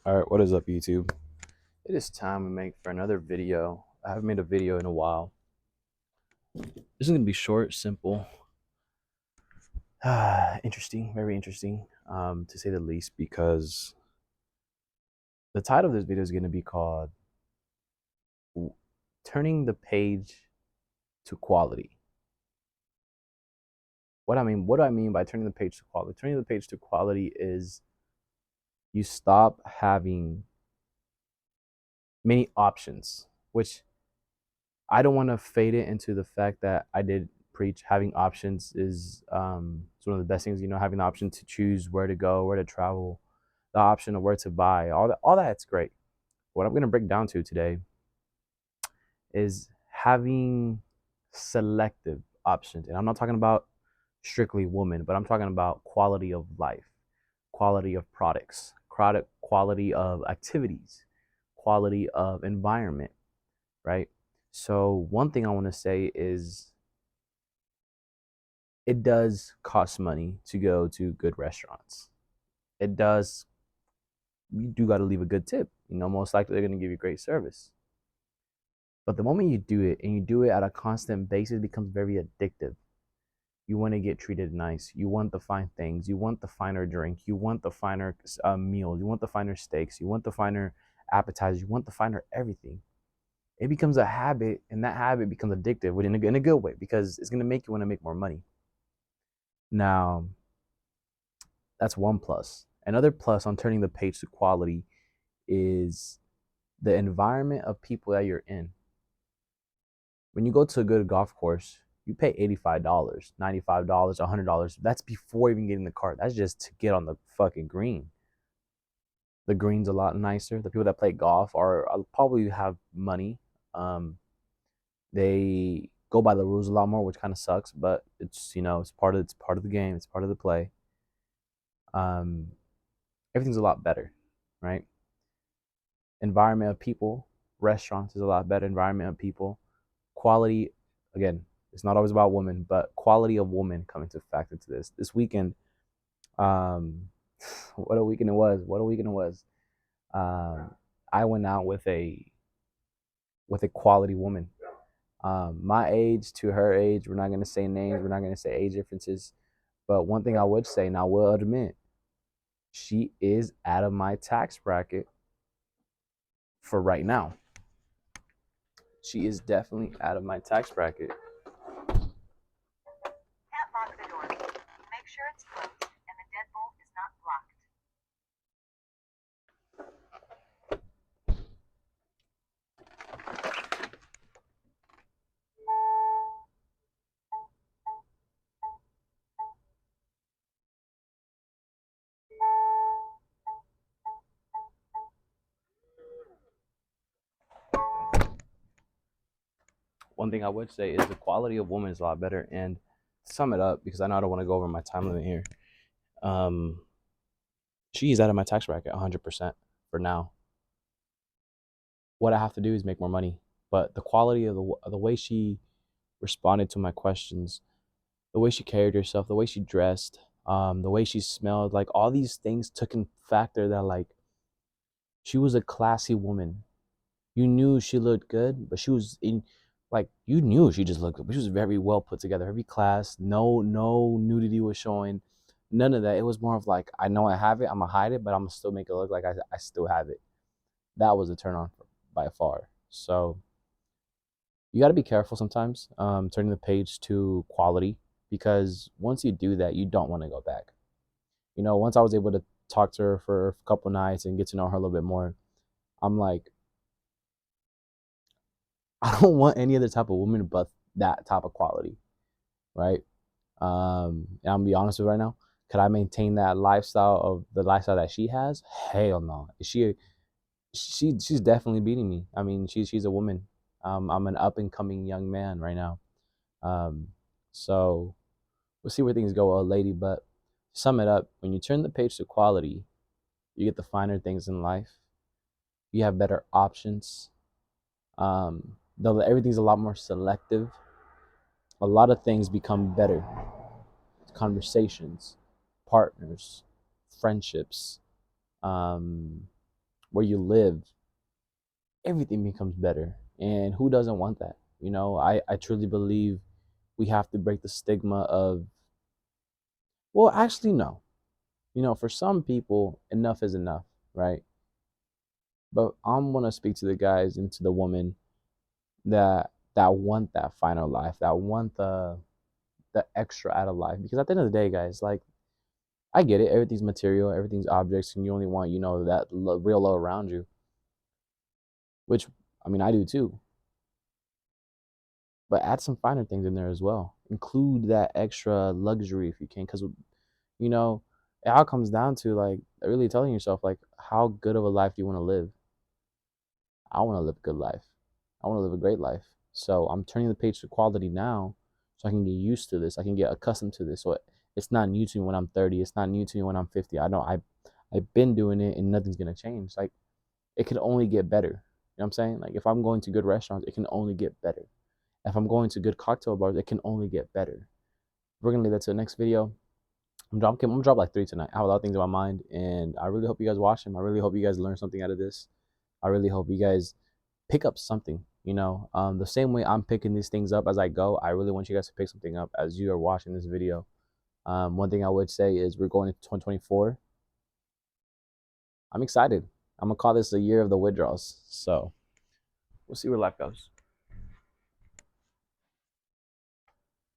All right, what is up, YouTube? It is time to make for another video. I haven't made a video in a while. This is gonna be short, simple, interesting, very interesting, to say the least. Because the title of this video is gonna be called "Turning the Page to Quality." What do I mean by turning the page to quality? Turning the page to quality is you stop having many options, which I don't want to fade it into the fact that I did preach having options is it's one of the best things. Having the option to choose where to go, where to travel, the option of where to buy, all that's great. What I'm going to break down to today is having selective options, and I'm not talking about strictly women, but I'm talking about quality of life, quality of products, quality of activities, quality of environment, right? So one thing I want to say is it does cost money to go to good restaurants. It does. You do got to leave a good tip. Most likely they're going to give you great service. But the moment you do it and you do it at a constant basis, it becomes very addictive. You want to get treated nice. You want the fine things. You want the finer drink. You want the finer meals. You want the finer steaks. You want the finer appetizers. You want the finer everything. It becomes a habit, and that habit becomes addictive, but in a good way, because it's going to make you want to make more money. Now, that's one plus. Another plus on turning the page to quality is the environment of people that you're in. When you go to a good golf course, you pay $85, $95, $100. That's before even getting the cart. That's just to get on the fucking green. The green's a lot nicer. The people that play golf are probably have money. Um, they go by the rules a lot more, which kind of sucks, but it's part of the game. It's part of the play. Um, Everything's a lot better, right? Environment of people, restaurants is a lot better. Environment of people, quality. Again, it's not always about women, but quality of women coming to factor to this. This weekend, um, what a weekend it was! What a weekend it was! Um, I went out with a quality woman. My age to her age, we're not gonna say names. We're not gonna say age differences. But one thing I would say, and I will admit, she is out of my tax bracket for right now. She is definitely out of my tax bracket. Can't lock the door. Make sure it's closed and the deadbolt is not blocked. One thing I would say is the quality of woman is a lot better. And to sum it up, because I know I don't want to go over my time limit here, um, she's out of my tax bracket 100% for now. What I have to do is make more money. But the quality of the way she responded to my questions, the way she carried herself, the way she dressed, the way she smelled, like all these things took in factor that like she was a classy woman. You knew she looked good, but she was in like you knew she just looked good, but she was very well put together, every class, no nudity was showing, none of that. It was more of like, I know I have it, I'm gonna hide it, but I'm gonna still make it look like I still have it. That was a turn on by far. So you got to be careful sometimes, turning the page to quality, because once you do that, you don't want to go back. Once I was able to talk to her for a couple nights and get to know her a little bit more, I'm like, I don't want any other type of woman but that type of quality, right? And I'm gonna be honest with you right now. Could I maintain that lifestyle of the lifestyle that she has? Hell no. She's definitely beating me. I mean, she's a woman. I'm an up and coming young man right now. Um, so we'll see where things go, old lady. But to sum it up, when you turn the page to quality, you get the finer things in life. You have better options. Though everything's a lot more selective, a lot of things become better. Conversations, partners, friendships, um, where you live, everything becomes better. And who doesn't want that? I truly believe we have to break the stigma of, well, actually, no. For some people, enough is enough, right? But I'm gonna speak to the guys and to the women that want that final life, that want the extra out of life. Because at the end of the day, guys, like, I get it. Everything's material, everything's objects, and you only want, that real love around you. Which, I mean, I do too. But add some finer things in there as well. Include that extra luxury if you can, because you know it all comes down to, like, really telling yourself, like, how good of a life do you want to live. I want to live a good life. I want to live a great life. So I'm turning the page to quality now, so I can get used to this. I can get accustomed to this. So it's not new to me when I'm 30. It's not new to me when I'm 50. I know I've been doing it, and nothing's gonna change. Like, it can only get better. You know what I'm saying? Like, if I'm going to good restaurants, it can only get better. If I'm going to good cocktail bars, it can only get better. We're gonna leave that to the next video. I'm gonna drop like 3 tonight. I have a lot of things in my mind, and I really hope you guys watch them. I really hope you guys learn something out of this. I really hope you guys pick up something. The same way I'm picking these things up as I go, I really want you guys to pick something up as you are watching this video. One thing I would say is we're going into 2024. I'm excited. I'm gonna call this the year of the withdrawals. So we'll see where life goes.